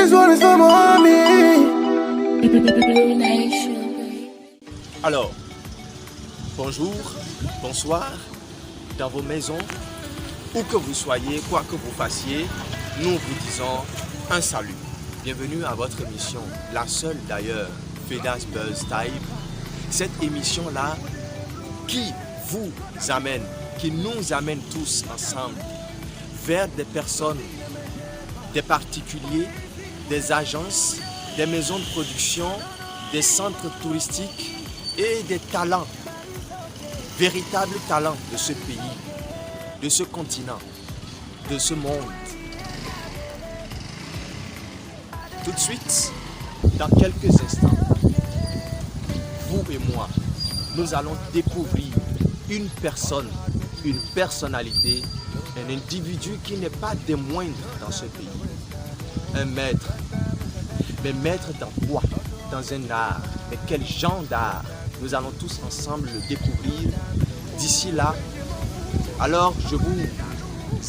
This one is for Miami. Alors, bonjour, bonsoir, dans vos maisons, où que vous soyez, quoi que vous fassiez, nous vous disons un salut. Bienvenue à votre émission, la seule d'ailleurs, Fedas Buzz Type. Cette émission-là qui vous amène, qui nous amène tous ensemble vers des personnes, des particuliers, des agences, des maisons de production, des centres touristiques et des talents, véritables talents de ce pays, de ce continent, de ce monde. Tout de suite, dans quelques instants, vous et moi, nous allons découvrir une personne, une personnalité, un individu qui n'est pas des moindres dans ce pays. Un maître. Mais maître dans quoi? Dans un art. Mais quel genre d'art? Nous allons tous ensemble le découvrir d'ici là. Alors je vous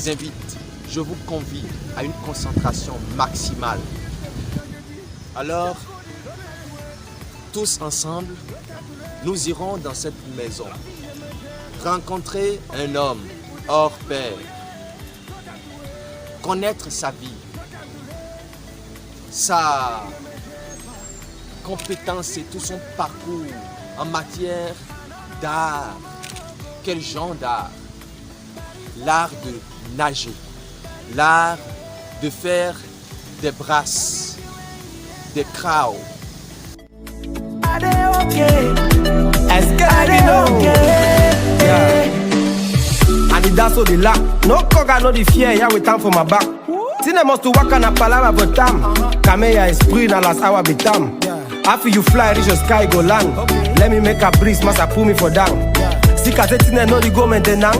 invite, je vous convie à une concentration maximale. Alors, tous ensemble, nous irons dans cette maison rencontrer un homme hors pair, connaître sa vie, sa compétence et tout son parcours en matière d'art. Quel genre d'art? L'art de nager, l'art de faire des brasses, des craos. Anidaso de la, no koga no di fier ya we time for my back. Tine must to waka na palabra votam. Kame ya esprit na las awa bitam. After you fly reach the sky go land. Let me make a breeze, must pull me for down. Sika say tine no di go maintenance.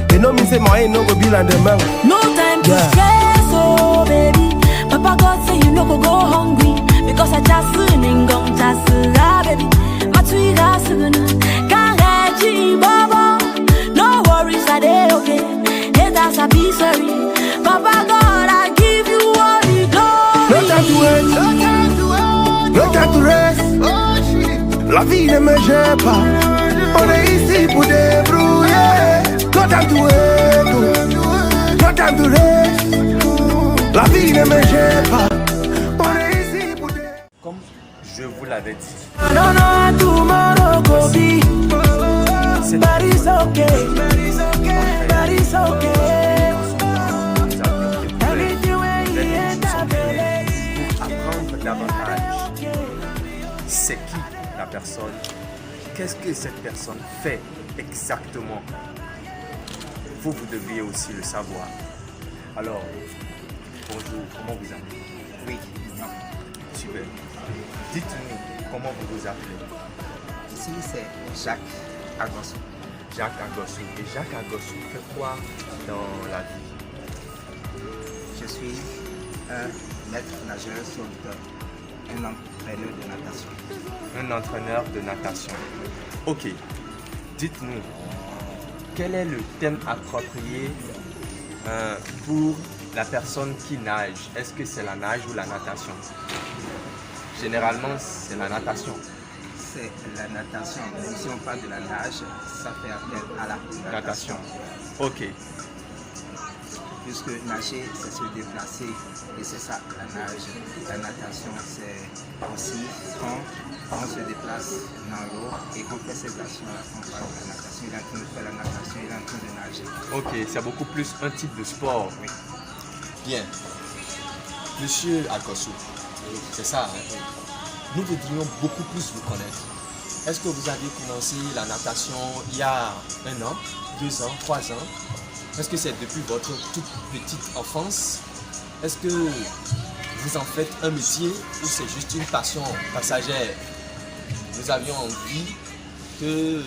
They know me say my ain't no go be like the man. No time to stress, oh baby. Papa God say you no go hungry. Because I just singing gong just baby. My sweet ass Karachi Baba. No worries, I did okay. Haters I be sorry. Papa God, I give you all the glory. No time to wait, no time to rest. La vie ne me gère pas. On est ici pour débrouiller. No time to wait, no time to rest. La vie ne me gère pas. On est ici pour débrouiller. Comme je vous l'avais dit, I don't know how tomorrow go be. But it's okay. But it's okay. Everything when you enter apprendre davantage. C'est qui la personne? Qu'est-ce que cette personne fait exactement? Vous devriez aussi le savoir. Alors, bonjour, comment vous appelez? Oui, super. Dites-nous comment vous vous appelez. Ici, c'est Jacques Agossou. Jacques Agossou. Et Jacques Agossou fait quoi dans la vie? Je suis un maître nageur sauveteur, un entraîneur de natation. Un entraîneur de natation. Ok. Dites-nous, quel est le thème approprié pour la personne qui nage? Est-ce que c'est la nage ou la natation? Généralement, c'est la natation. C'est la natation. Même si on parle de la nage, ça fait appel à la natation. Ok. Puisque nager, c'est se déplacer. Et c'est ça, la nage. La natation, c'est aussi quand on se déplace dans l'eau et qu'on fait cette action-là, on parle de la natation. Il est en train de faire la natation, il est en train de nager. Ok, c'est beaucoup plus un type de sport. Oui. Bien. Monsieur Agossou, c'est ça, hein? Nous voudrions beaucoup plus vous connaître. Est-ce que vous avez commencé la natation il y a 1 an, 2 ans, 3 ans? Est-ce que c'est depuis votre toute petite enfance? Est-ce que vous en faites un métier ou c'est juste une passion passagère? Nous avions envie que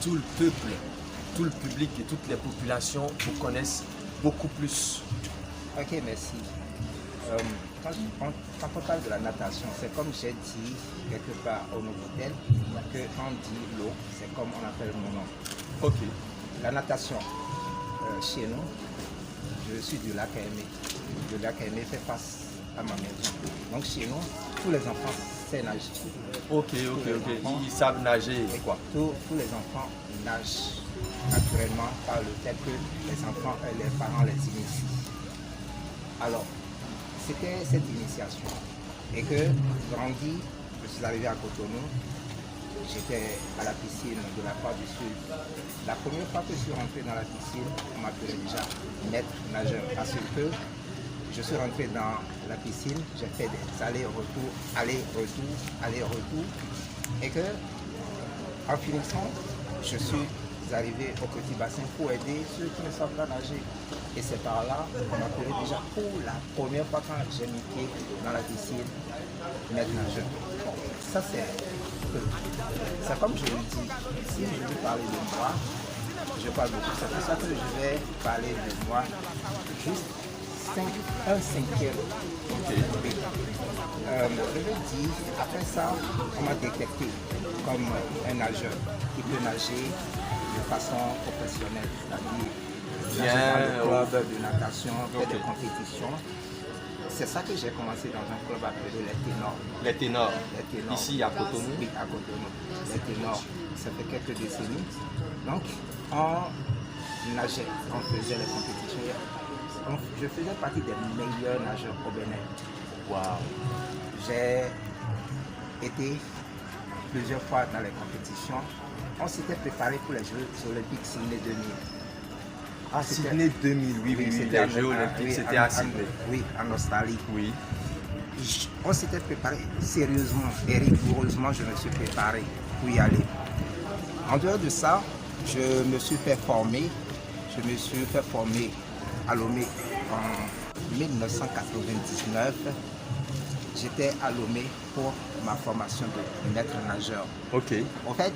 tout le peuple, tout le public et toutes les populations vous connaissent beaucoup plus. Ok, merci. Quand on parle de la natation, c'est comme j'ai dit quelque part au Novotel, que quand on dit l'eau, c'est comme on appelle mon nom. Ok. La natation, chez nous, je suis du lac Aimé. Le lac Aimé fait face à ma maison. Donc chez nous, tous les enfants savent nager. Ok. Ils savent nager, Et quoi. Tous les enfants nagent naturellement par le fait que les enfants et les parents les initient. Alors, c'était cette initiation. Et que grandi, je suis arrivé à Cotonou, j'étais à la piscine de la part du Sud. La première fois que je suis rentré dans la piscine, on m'appelait déjà maître nageur. Parce que je suis rentré dans la piscine, j'ai fait des allers-retours, allers-retours. Et que, en finissant, je suis arrivé au petit bassin pour aider ceux qui ne savent pas nager. Et c'est par là qu'on m'appelait déjà pour la première fois quand j'ai mis pied dans la piscine, maître nageur. Bon, ça c'est comme je le dis, si je veux parler de moi, je parle beaucoup. C'est pour ça que je vais parler de moi juste un cinquième. Je vais dire, après ça, on m'a détecté comme un nageur qui peut nager de façon professionnelle, c'est-à-dire dans le club de natation, faire des compétitions. C'est ça que j'ai commencé dans un club appelé les Ténors. Les ténors. Les Ténors. Ici à Cotonou. Oui, à Cotonou. Les Ténors, ça fait quelques décennies. Donc, on nageait, on faisait les compétitions. Je faisais partie des meilleurs nageurs au Bénin. Waouh. J'ai été plusieurs fois dans les compétitions. On s'était préparé pour les Jeux olympiques Sydney 2000. Ah, Sydney 2000, oui. Les Jeux olympiques, c'était à Sydney. Oui, en Australie. Oui. On s'était préparé sérieusement et rigoureusement, je me suis préparé pour y aller. En dehors de ça, je me suis fait former à Lomé en 1999. J'étais à Lomé pour ma formation de maître nageur. Ok. En fait,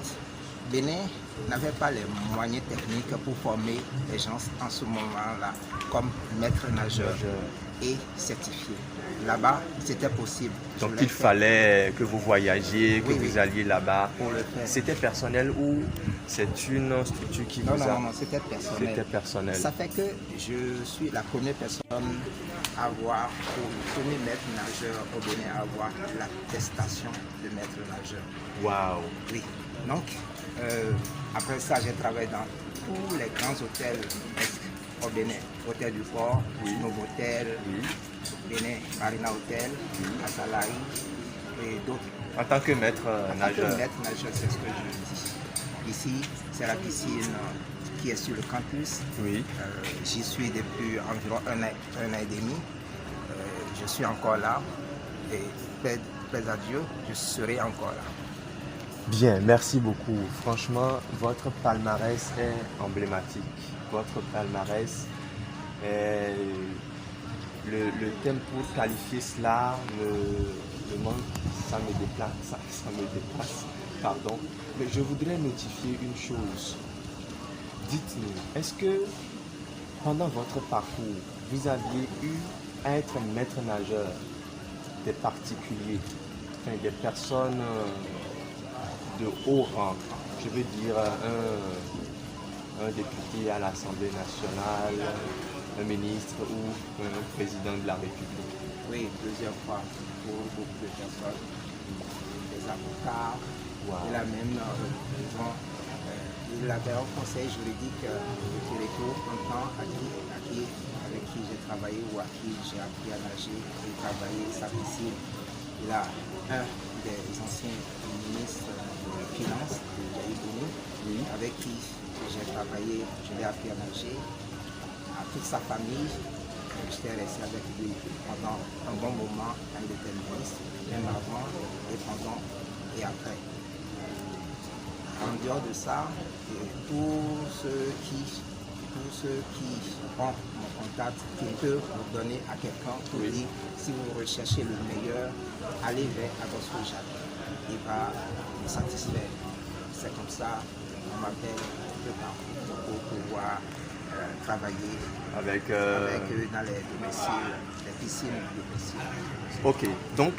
Bénin n'avait pas les moyens techniques pour former les gens en ce moment-là comme maître nageur et certifié. Là-bas, c'était possible. Donc il fallait que vous voyagiez, que vous alliez là-bas. Pour le faire. C'était personnel ou c'est une structure qui vous a... Non, c'était personnel. C'était personnel. Ça fait que je suis la première personne à avoir, pour le premier maître nageur au Bénin, à avoir l'attestation de maître nageur. Waouh. Oui. Donc, après ça, j'ai travaillé dans tous les grands hôtels au Bénin. Hôtel du Port, Novotel, Bénin, Marina Hotel, Asalaï et d'autres. En tant que maître nageur. En tant que maître nageur, c'est ce que je dis. Ici, c'est la piscine qui est sur le campus. Oui. J'y suis depuis environ un an et demi. Je suis encore là et plaise à Dieu, je serai encore là. Bien, merci beaucoup. Franchement, votre palmarès est emblématique. Votre palmarès est... Le thème pour qualifier cela me manque, ça me dépasse, pardon. Mais je voudrais notifier une chose. Dites-nous, est-ce que pendant votre parcours, vous aviez eu à être maître nageur des particuliers, enfin, des personnes de haut rang, je veux dire un député à l'Assemblée nationale, un ministre ou un président de la République? Oui, plusieurs fois pour beaucoup de personnes, des avocats, et là même, il avait un conseil juridique de Téléco, un temps avec qui j'ai travaillé ou à qui j'ai appris à nager et travailler sa piscine. Il a un des anciens ministres de la Finance, de Jaïd Boni, avec qui j'ai travaillé, je l'ai appris à nager. À toute sa famille, j'étais resté avec lui pendant un bon moment quand il était ministre, même avant et pendant et après. En dehors de ça, tous ceux qui ont mon contact, qui peuvent vous donner à quelqu'un pour dire si vous recherchez le meilleur, allez vers Agosco Jacques. Il va vous satisfaire. C'est comme ça qu'on m'appelle un peu partout pour pouvoir travailler avec eux dans les domiciles, les piscines domiciles. Ok, donc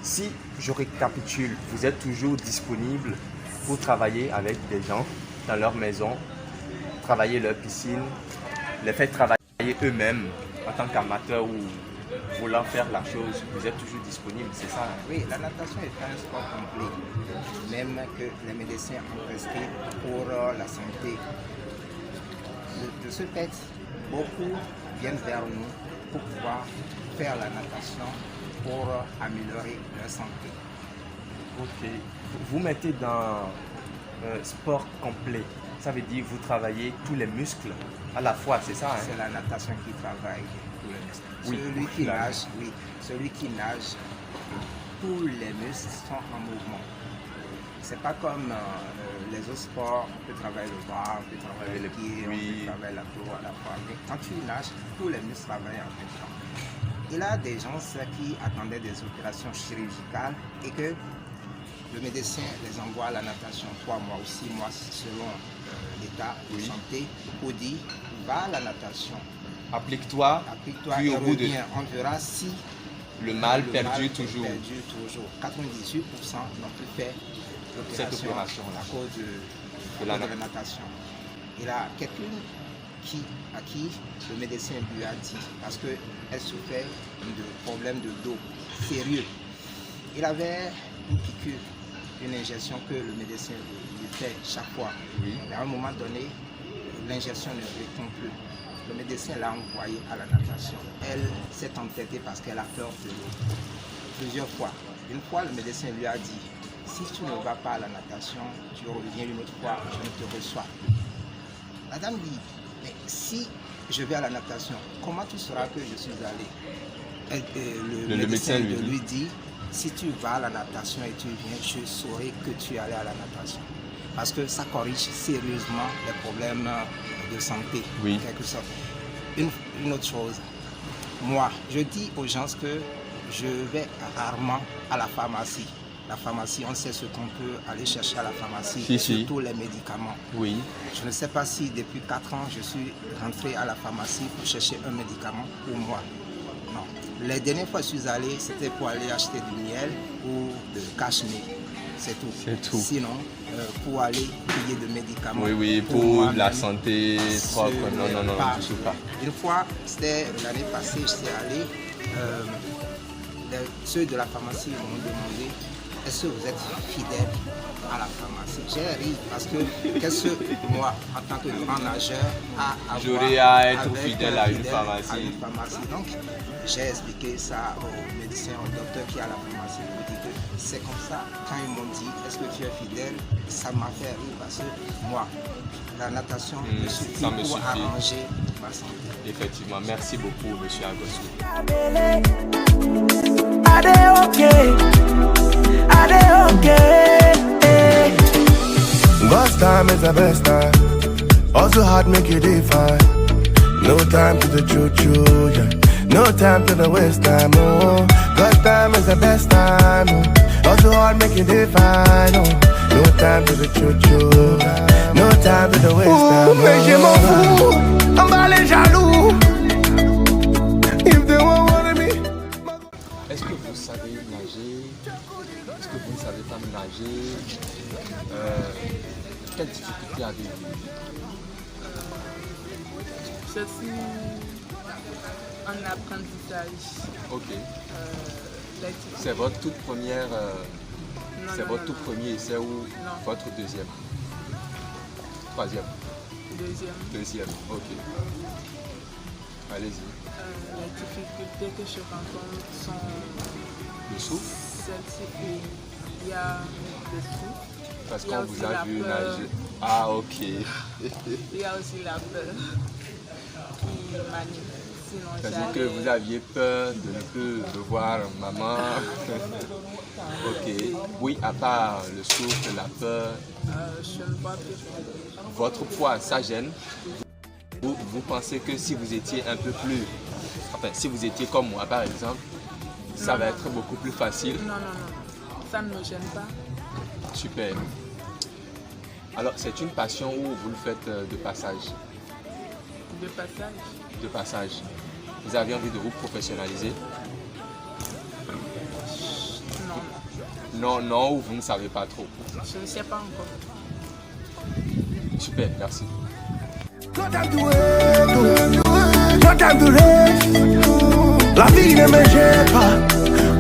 si je récapitule, vous êtes toujours disponible pour travailler avec des gens dans leur maison, travailler leur piscine, les faire travailler eux-mêmes en tant qu'amateurs ou voulant faire la chose, vous êtes toujours disponible, c'est ça? Oui, la natation est un sport complet, même que les médecins ont prescrit pour la santé. De ce fait, beaucoup viennent vers nous pour pouvoir faire la natation pour améliorer leur santé. Ok. Vous mettez dans sport complet, ça veut dire que vous travaillez tous les muscles à la fois, c'est ça? C'est la natation qui travaille tous les muscles. Oui, Celui qui nage, tous les muscles sont en mouvement. C'est pas comme les autres sports, on peut travailler le bras, on peut travailler le pied, on peut travailler la dos à la fois. Mais quand tu nages, tous les muscles travaillent en même temps. Il y a des gens qui attendaient des opérations chirurgicales et que le médecin les envoie à la natation 3 mois ou 6 mois selon l'état de santé pour dire va à la natation. Applique-toi, puis au bout de... On verra si le mal perdure toujours. 98% n'ont plus fait cette opération à cause de la natation. Il y a quelqu'un à qui le médecin lui a dit, parce qu'elle souffrait de problèmes de dos sérieux. Il avait une piqûre, une injection que le médecin lui fait chaque fois. Oui. Mais à un moment donné, l'injection ne répond plus. Le médecin l'a envoyée à la natation. Elle s'est entêtée parce qu'elle a peur de l'eau. Plusieurs fois. Une fois, le médecin lui a dit, si tu ne vas pas à la natation, tu reviens une autre fois, je ne te reçois plus. La dame dit, mais si je vais à la natation, comment tu sauras que je suis allé? Le médecin lui dit, si tu vas à la natation et tu viens, je saurai que tu es allé à la natation. Parce que ça corrige sérieusement les problèmes de santé, oui. En quelque sorte. Une autre chose, moi, je dis aux gens que je vais rarement à la pharmacie. La pharmacie, on sait ce qu'on peut aller chercher à la pharmacie, surtout les médicaments. Oui. Je ne sais pas si depuis 4 ans, je suis rentré à la pharmacie pour chercher un médicament pour moi. Non. Les dernières fois que je suis allé, c'était pour aller acheter du miel ou de cachemire. C'est tout. C'est tout. Sinon, pour aller payer de médicaments. Oui, pour la santé propre. Non, toujours pas. Une fois, c'était l'année passée, j'étais allé. Ceux de la pharmacie m'ont demandé, est-ce que vous êtes fidèle à la pharmacie? J'ai ri parce que qu'est-ce que moi, en tant que grand nageur, j'aurais à être fidèle à une pharmacie. Donc, j'ai expliqué ça au médecin, au docteur qui est à la pharmacie. Il me dit que c'est comme ça. Quand ils m'ont dit, est-ce que tu es fidèle? Ça m'a fait rire parce que moi, la natation me suffit pour arranger ma santé. Effectivement, merci beaucoup, monsieur Agosu. Boss time is the best time. Also hard make you define. No time to the choo-choo, yeah. No time to the waste time, oh. Boss time is the best time, oh. Also hard make you define, oh. No time to the choo-choo, no time to the waste time, oh. Mais je m'en fous, on va les jaloux. If they won't want me. Est-ce que vous savez nager? Est-ce que vous ne savez pas nager? Quelles difficultés avez-vous? Je suis en apprentissage. Ok. C'est votre toute première... c'est votre tout premier essai ou votre deuxième? Troisième? Deuxième, ok. Allez-y. Les difficultés que je rencontre sont... Le souffle? Celle-ci, il y a le souffle. Parce qu'on vous a vu nager. Ah, ok. Il y a aussi la peur qui m'anime. C'est-à-dire que vous aviez peur de ne plus revoir maman. Ok. Oui, à part le souffle, la peur. Je ne vois plus. Votre poids, ça gêne? Vous pensez que si vous étiez un peu plus... Enfin, si vous étiez comme moi, par exemple, ça va être beaucoup plus facile? Non. Ça ne me gêne pas. Super. Alors, c'est une passion ou vous le faites de passage? De passage. De passage. Vous avez envie de vous professionnaliser? Non, ou vous ne savez pas trop? Je ne sais pas encore. Super, merci. No time to wait, no time to rest. La vie ne me gère pas.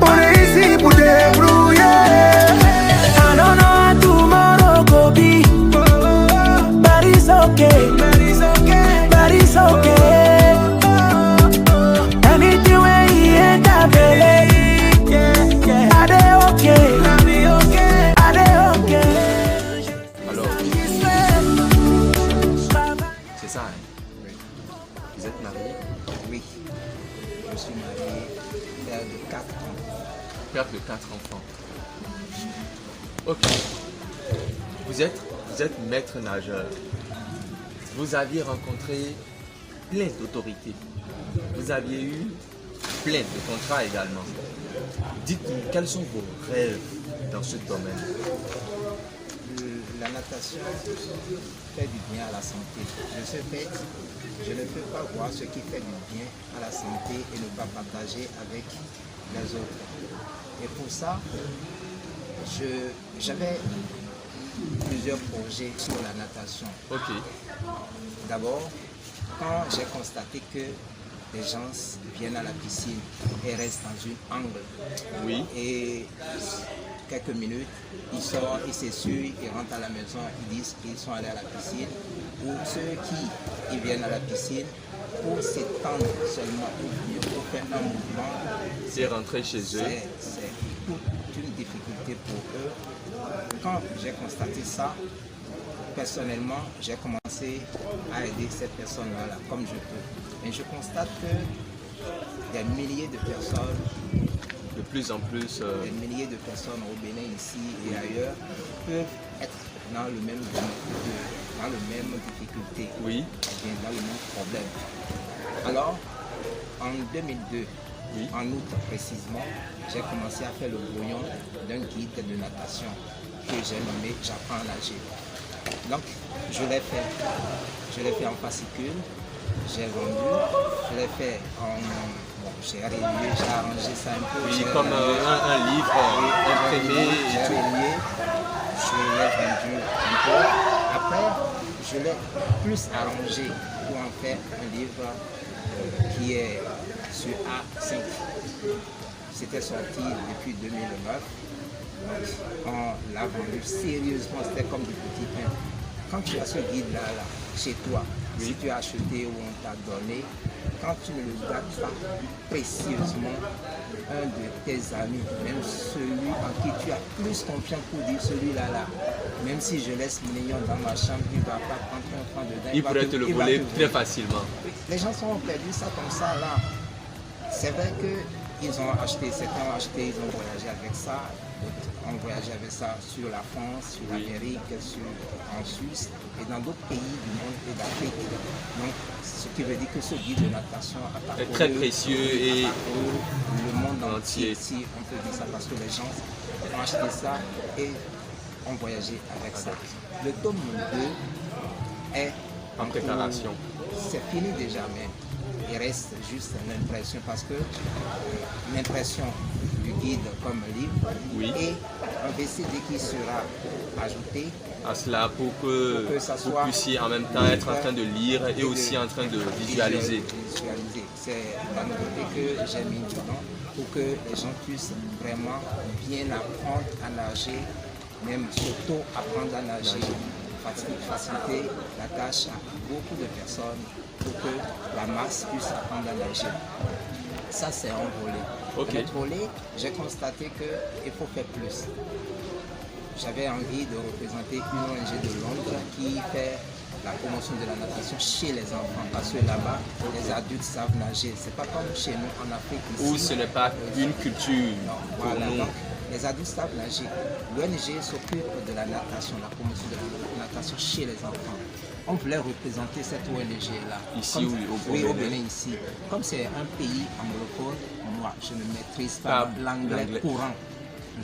On est ici pour débrouiller. I don't know how tomorrow go be, but it's okay, but it's okay. Anything where he ain't a belly, I dey okay, I dey okay. Alors, c'est ça, hein? Oui. Vous êtes marié? Oui. Je suis marié, père de 4 enfants. Père de 4 enfants. Ok. Vous êtes maître nageur. Vous aviez rencontré plein d'autorités. Vous aviez eu plein de contrats également. Dites-nous, quels sont vos rêves dans ce domaine? La natation fait du bien à la santé. De ce fait, je ne peux pas voir ce qui fait du bien à la santé et ne pas partager avec les autres. Et pour ça, j'avais plusieurs projets sur la natation. Ok. D'abord, quand j'ai constaté que les gens viennent à la piscine et restent dans une angle, Oui. et quelques minutes, ils sortent, ils s'essuient, ils rentrent à la maison, ils disent qu'ils sont allés à la piscine, ou ceux qui viennent à la piscine pour s'étendre seulement, pour faire un mouvement, C'est rentré chez eux. c'est toute une difficulté pour eux. Quand j'ai constaté ça, personnellement, j'ai commencé à aider cette personne-là comme je peux. Et je constate que des milliers de personnes, De plus en plus. des milliers de personnes au Bénin ici et ailleurs peuvent être dans le même dans le même difficulté, Oui. bien dans le même problème. Alors, en 2002, Oui. en août précisément, j'ai commencé à faire le brouillon d'un guide de natation que j'ai nommé J'apprends à nager. Donc, je l'ai fait en fascicule, j'ai vendu, je l'ai fait en... Bon, j'ai relié, j'ai arrangé ça un peu. Oui, j'ai comme relié, un livre imprimé j'ai et tout. relié, je l'ai vendu un peu. Après, je l'ai plus arrangé pour en faire un livre qui est sur A5. C'était sorti depuis 2009. Donc, on l'a vendu sérieusement, c'était comme du petit pain. Quand tu as ce guide-là chez toi, si tu as acheté ou on t'a donné, quand tu ne le gardes pas précieusement, un de tes amis, même celui en qui tu as plus confiance pour dire celui-là, même si je laisse millions dans ma chambre, il ne va pas prendre un franc dedans. Il pourrait te le voler très facilement. Les gens sont perdus ça comme ça là. C'est vrai qu'ils ont acheté, certains ont acheté, ils ont voyagé avec ça. On voyageait avec ça sur la France, sur l'Amérique, en Suisse et dans d'autres pays du monde et d'Afrique. Donc, ce qui veut dire que ce guide de natation a parcouru C'est très précieux et le monde entier, entier. si on peut dire ça, parce que les gens ont acheté ça et ont voyagé avec ça. Le tome 2 est En préparation. C'est fini déjà, mais il reste juste l'impression parce que l'impression du guide comme livre Oui. et un VCD qui sera ajouté à cela pour que ça vous soit puissiez en même temps être en train de lire et aussi en train de visualiser. C'est la nouveauté que j'ai mis dedans pour que les gens puissent vraiment bien apprendre à nager, même surtout apprendre à nager, faciliter la tâche à beaucoup de personnes pour que la masse puisse apprendre à nager. Ça, c'est un volet. Ok. L'autre volet, j'ai constaté qu'il faut faire plus. J'avais envie de représenter une ONG de Londres qui fait la promotion de la natation chez les enfants. Parce que là-bas, les adultes savent nager. C'est pas comme chez nous en Afrique. Ici, Où ce n'est pas une culture non, pour voilà, nous. donc, les adultes savent nager. L'ONG s'occupe de la natation, la promotion de la natation chez les enfants. On voulait représenter cette ONG-là. Ici, oui, au au Bénin. Bénin, ici. Comme c'est un pays anglophone, moi, je ne maîtrise pas l'anglais courant.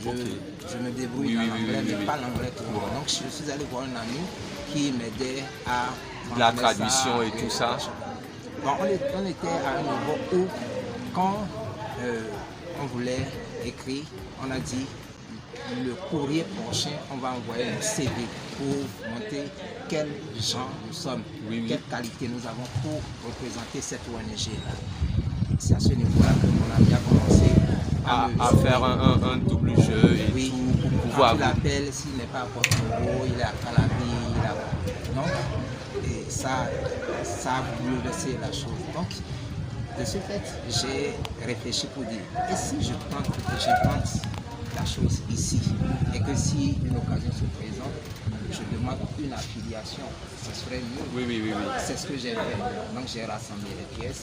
Je me débrouille en anglais, mais pas l'anglais courant. Donc, je suis allé voir un ami qui m'aidait à... La traduction et tout ça. Bon, on était à un niveau où, quand on voulait écrire, on a dit le courrier prochain, on va envoyer un CV pour montrer quel genre nous sommes, quelle qualité nous avons pour représenter cette ONG-là. c'est à ce niveau-là qu'on a bien commencé à faire un double jeu et oui. tout pour pouvoir... Quand tu l'appelles, s'il n'est pas à Porto-Novo, il est à Calabi, il est à... Donc, et ça a bouleversé la chose. Donc, de ce fait, j'ai réfléchi pour dire, et si je tente la chose ici, et que si une occasion se présente, je demande une affiliation, ce serait mieux. Oui. C'est ce que j'ai fait. Donc j'ai rassemblé les pièces,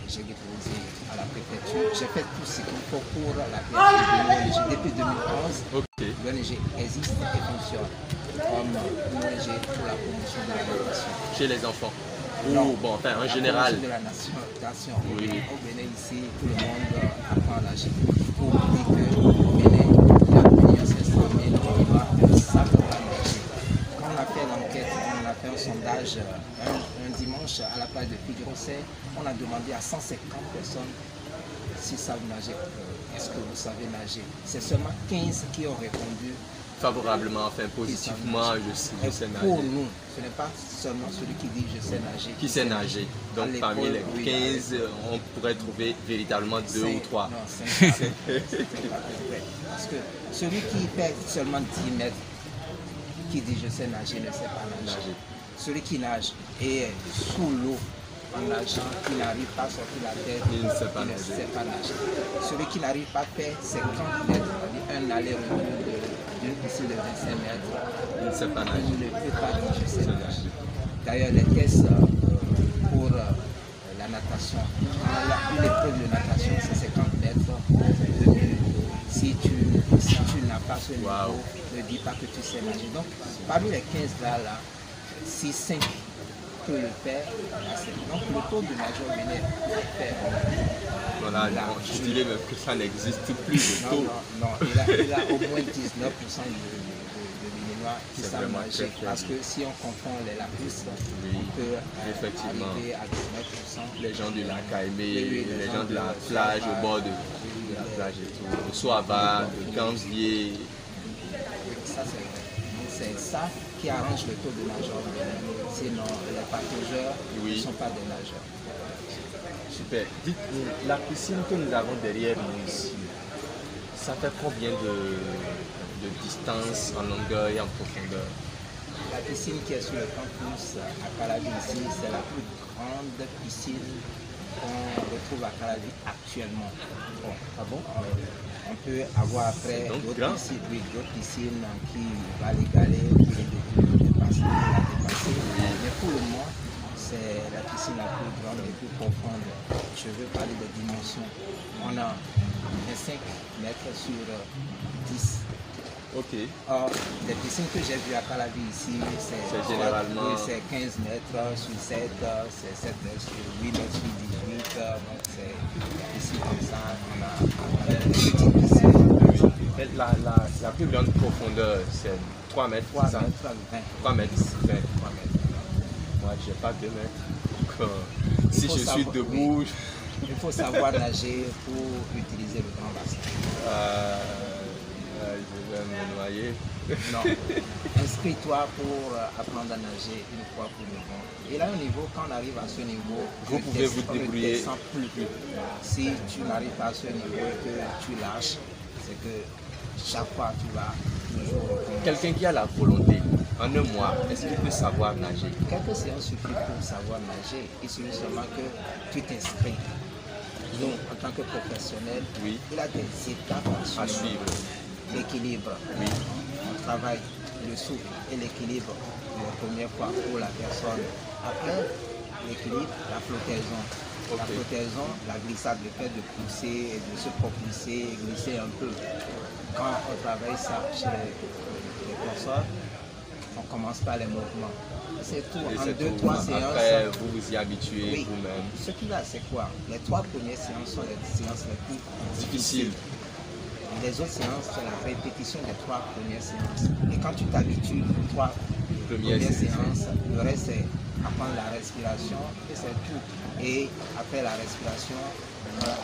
j'ai déposé à la préfecture, j'ai fait tout ce qu'il faut pour la pièce de l'ONG. Depuis 2011, l'ONG existe et fonctionne comme une ONG pour la promotion de la natation. Chez les enfants? Non, bon, enfin, en général. De la nation. Oui. Au Bénin, ici, tout le monde apprend à nager. Pour dire que au Bénin, il y a plusieurs 500 000 Béninois qui ne savent pas nager. Quand on a fait l'enquête, on a fait un sondage un dimanche à la plage de Figueroa, on a demandé à 150 personnes s'ils savent nager. Est-ce que vous savez nager? C'est seulement 15 qui ont répondu favorablement, enfin positivement, je sais nager. Pour nous, ce n'est pas seulement celui qui dit je sais nager. Qui sait nager. Donc parmi les 15, on pourrait trouver véritablement 2 ou 3. Non, 5. C'est pas vrai. Parce que celui qui fait seulement 10 mètres, qui dit je sais nager, ne sait pas nager. Celui qui nage et sous l'eau, en nageant, qui n'arrive pas à sortir la tête, il ne sait pas nager. Celui qui n'arrive pas à faire 50 mètres, un aller-retour d'une piscine de 25 mètres, il ne sait pas nager. Il ne peut pas dire je sais nager. D'ailleurs, les tests pour la natation, une épreuve de natation, c'est 50 mètres de minute. Si tu n'as pas ce niveau, ne dis pas que tu sais nager. Donc, parmi les 15 là, si 5 peut le faire, donc le taux de nageur bénin est faible. Voilà, je dirais même que ça n'existe plus de taux. Non, il a au moins 19% de Béninois qui savent nager. Parce que si on confond les lacustes, on peut arriver à 19%. Les gens du lac Caïmé, les gens de la plage, au bord de la plage et tout, de Soava, de Gambier. Ça c'est vrai. C'est ça qui arrange le taux de nageurs. Sinon, les pataugeeurs ne sont pas des nageurs. Super. Dites-nous, la piscine que nous avons derrière nous ici, ça fait combien de distance en longueur et en profondeur? La piscine qui est sur le campus à Calabi ici, c'est la plus grande piscine qu'on retrouve à Calabi actuellement. Bon, on peut avoir après d'autres piscines qui valent l'égaler, qui les dépasser. Mais pour le moment, c'est la piscine la plus grande et plus profonde. Je veux parler des dimensions. On a 25 mètres sur 10. Ok. Or, les piscines que j'ai vues à Calabi ici, c'est généralement 15 mètres sur 7, c'est 7 mètres sur 8 mètres sur 18. Donc c'est ici comme ça, on a des petites piscines. La plus grande profondeur, c'est 3 mètres. 3 mètres 20. 3 mètres 20. Moi, je n'ai pas 2 mètres. Donc, si je suis debout... Il faut savoir nager pour utiliser le grand bassin. Je vais me noyer. Non. Inscris-toi pour apprendre à nager une fois pour le bon. Et là, au niveau, quand on arrive à ce niveau, vous pouvez vous débrouiller. Plus. Si tu n'arrives pas à ce niveau et que tu lâches, c'est que chaque fois tu vas toujours recommencer. Quelqu'un qui a la volonté, en un mois, est-ce qu'il peut savoir nager? Quelques séances suffisent pour savoir nager. Il suffit seulement que tu t'inscris. Nous, en tant que professionnel, il a des étapes à suivre. L'équilibre. On travaille le souffle et l'équilibre la première fois pour la personne. Après, l'équilibre, la flottaison. La flottaison, la glissade, le fait de pousser, de se propulser, glisser un peu. Quand on travaille ça chez les personnes, on commence par les mouvements. C'est tout. En 2-3 séances. Après, vous vous y habituez vous-même. Ce qu'il a, c'est quoi? Les 3 premières séances sont les séances les plus difficiles. Les autres séances, c'est la répétition des 3 premières séances. Et quand tu t'habitues aux 3 premières séances, le reste, c'est apprendre la respiration et c'est tout. Et après la respiration,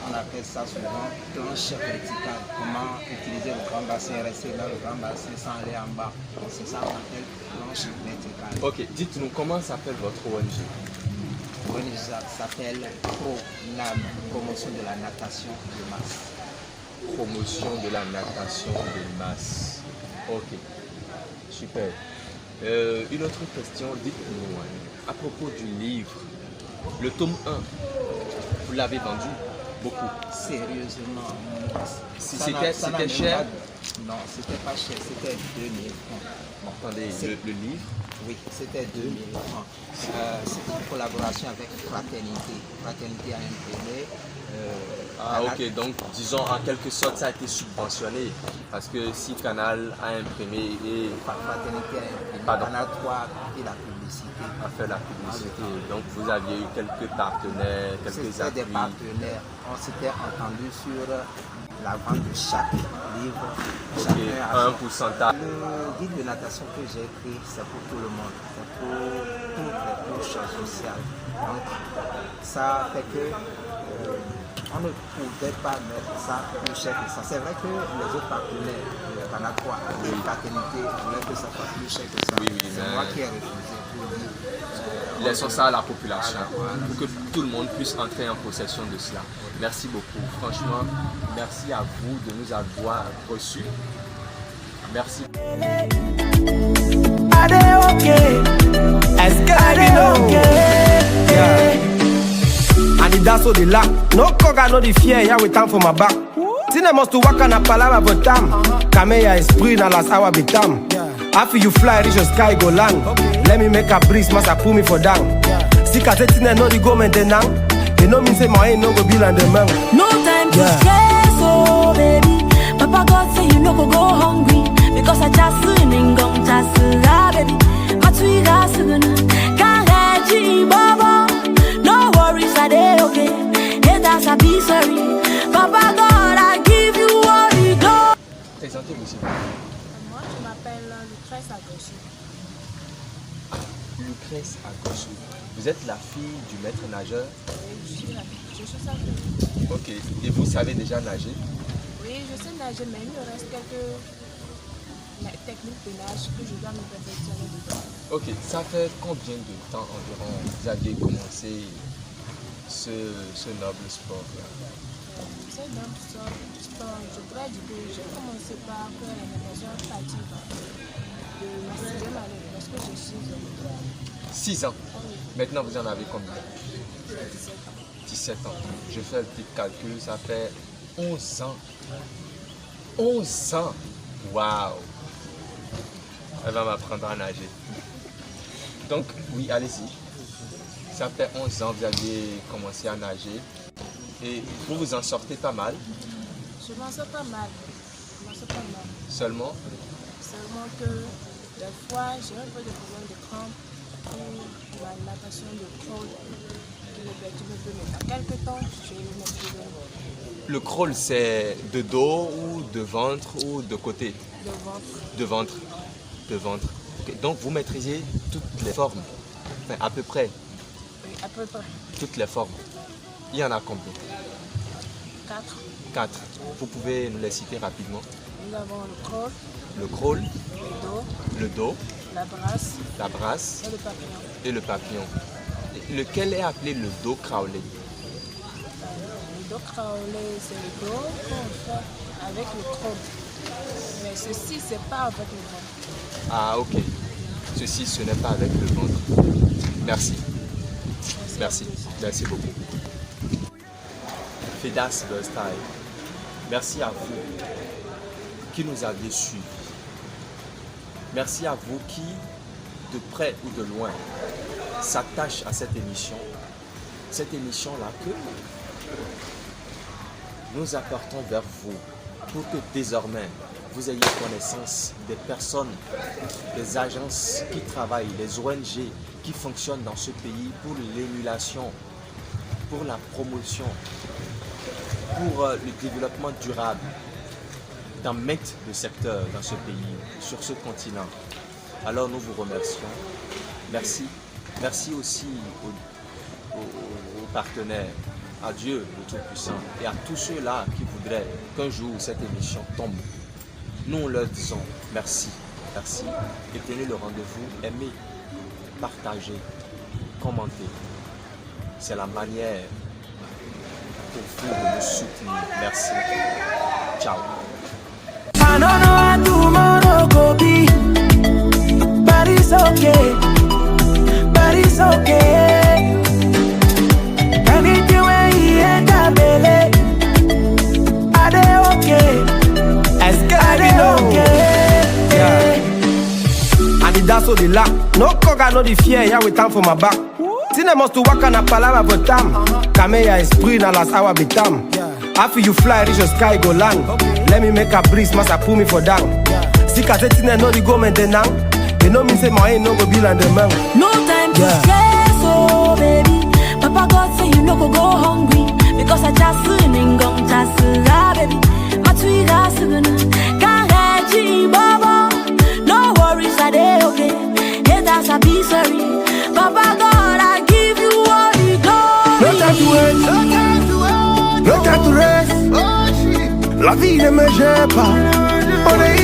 on appelle ça souvent planche verticale. Comment utiliser le grand bassin et rester dans le grand bassin sans aller en bas. C'est ça qu'on appelle planche verticale. Ok, dites-nous comment s'appelle votre ONG? L'ONG s'appelle ProNAM, promotion de la natation de masse. Promotion de la natation de masse. Ok, super. Une autre question, dites-nous, à propos du livre, le tome 1, vous l'avez vendu beaucoup? Sérieusement, C'était cher? Non, c'était pas cher, c'était 2000 francs. Attendez, le livre? Oui, c'était 2000 francs. C'était en collaboration avec Fraternité. Fraternité a imprimé. Ok, donc disons en quelque sorte ça a été subventionné parce que si Canal a imprimé et Fraternité a imprimé, Pardon. Canal 3 a fait la publicité. a fait la publicité, donc vous aviez eu quelques partenaires, quelques C'était des appuis. partenaires. On s'était entendu sur la vente de chaque livre. Ok, Chacun a un son- pourcentage. Le guide de natation que j'ai écrit, c'est pour tout le monde, c'est pour toutes les couches sociales. Donc, ça fait que on ne pouvait pas mettre ça plus cher que ça. C'est vrai que les autres partenaires, Canal 3 et Fraternité, voulaient que ça soit plus cher que ça. Oui, C'est mais- moi qui ai refusé pour dire. Laissons ça à la population pour que tout le monde puisse entrer en possession de cela. Merci beaucoup. Franchement, merci à vous de nous avoir reçus. Merci. Are they okay? Est-ce que are they okay? Yeah. And that's all the lack. No coca, no the fear, yeah, we time for my back. Tine must to waka na palabra votam. Kame ya esprit na las awa bitam. After you fly, reach your sky, go land. Let me make a breeze, massa pull me for down. Stick at it, no the go maintenance. They know me say my ain't no go be like the man. No time to stress, oh baby. Papa God say you no go hungry because I just singing gong just baby. My sweet ass can't let you baba. No worries, I dey okay. Haters I be sorry. Papa God, I give you all you go. Présentez-vous s'il vous Moi, je m'appelle Lucrèce Agossu. plaît. Lucrèce Agossu. Vous êtes la fille du maître nageur? Je suis sa fille. Ok. Et vous savez déjà nager? Oui, je sais nager, mais il me reste quelques techniques de nage que je dois me perfectionner dedans. Ok. Ça fait combien de temps environ vous aviez commencé ce noble sport-là? C'est donc ça, je pourrais dire que j'ai commencé par faire la natation active de ma 6e année, parce que je suis 6 ans. Maintenant, vous en avez combien? 17 ans. 17 ans. Je fais le petit calcul, ça fait 11 ans. 11 ans! Waouh! Elle va m'apprendre à nager. Donc, oui, allez-y. Ça fait 11 ans que vous aviez commencé à nager. Et vous vous en sortez pas mal, Je m'en sors pas mal. Je m'en sors pas mal. seulement. Seulement que des fois, j'ai un peu de problème de crampes ou la natation de crawl qui me perturbe un peu. Mais dans quelques temps, je vais me trouver Le crawl, c'est de dos ou de ventre ou de côté? de ventre. De ventre. De ventre. Ok. Donc, vous maîtrisez toutes les formes. Enfin, à peu près Oui, à peu près toutes les formes. Il y en a combien? 4. 4. Vous pouvez nous les citer rapidement. Nous avons le crawl, Le crawl, le dos, le dos, la brasse la brasse et le papillon. et le papillon. Et lequel est appelé le dos crawlé? Le dos crawlé, c'est le dos qu'on fait avec le crawl. Mais ceci, c'est pas avec le ventre. Ah, ok. Ceci, ce n'est pas avec le ventre. Merci. Merci. Merci beaucoup. Fedas Girl Style. Merci à vous qui nous avez suivis. Merci à vous qui, de près ou de loin, s'attachent à cette émission. Cette émission-là que nous apportons vers vous pour que désormais vous ayez connaissance des personnes, des agences qui travaillent, des ONG qui fonctionnent dans ce pays pour l'émulation, pour la promotion, pour le développement durable dans maintes de secteurs dans ce pays, sur ce continent. Alors nous vous remercions. Merci. Merci aussi aux partenaires, à Dieu le Tout-Puissant et à tous ceux-là qui voudraient qu'un jour cette émission tombe. Nous leur disons merci, merci et tenez le rendez-vous, aimez, partagez, commentez. c'est la manière pour vous de nous soutenir. Merci. Ciao. I don't know how tomorrow go be, but it's okay, but it's okay. Anything when he enter belly, I dey okay, I dey okay. Yeah. And the dance of the lack, no coca, no the fear, yeah we time for my back. Tine must to waka na palabra votam, Kameya esprit na las awa bitam. After you fly, reach your sky go land. Let me make a breeze, must pull me for down. See, cause it's no the go maintenant. You know me say my ain't no go be like the man. No time to stress, oh baby. Papa God say you no go hungry because I just singing gong just baby. My tweet gas can't baba. No worries, I dey okay. Haters I be sorry. Papa God, I give you all the glory. No time to wait, no time to rest. La vie ne me gère pas. On est